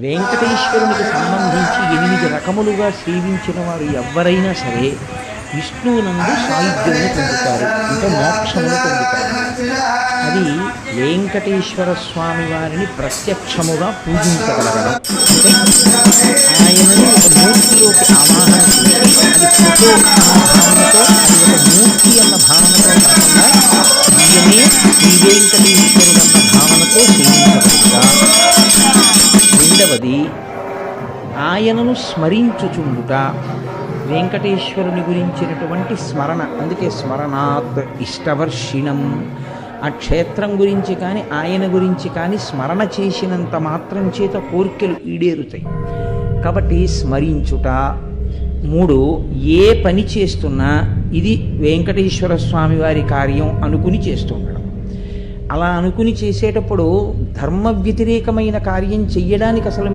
వెంకటేశ్వరునికి సంబంధించి 8 రకములుగా సేవించిన వారు ఎవరైనా సరే విష్ణువునందు సాయుధ్యమును పొందుతారు, అంటే మోక్షమును పొందుతారు. అది వెంకటేశ్వర స్వామి వారిని ప్రత్యక్షముగా పూజించగలగడం. అంటే ఆయనని ఒక మూర్తిలోకి ఆవాహన చేసి, అది ఫోటో అన్న భావనతో, అది ఒక మూర్తి అన్న భావనతో కాకుండా ఈయనే శ్రీ వెంకటేశ్వరుడు అన్న భావనతో సేవించగలుగుతా. రెండవది ఆయనను స్మరించుచుండుట, వెంకటేశ్వరుని గురించినటువంటి స్మరణ. అందుకే స్మరణాత్ ఇష్టవర్షిణం. ఆ క్షేత్రం గురించి కానీ ఆయన గురించి కానీ స్మరణ చేసినంత మాత్రం చేత కోరికలు ఈడేరుతాయి. కాబట్టి స్మరించుట. 3, ఏ పని చేస్తున్నా ఇది వెంకటేశ్వర స్వామి వారి కార్యం అనుకుని చేస్తుండడం. అలా అనుకుని చేసేటప్పుడు ధర్మ వ్యతిరేకమైన కార్యం చెయ్యడానికి అసలు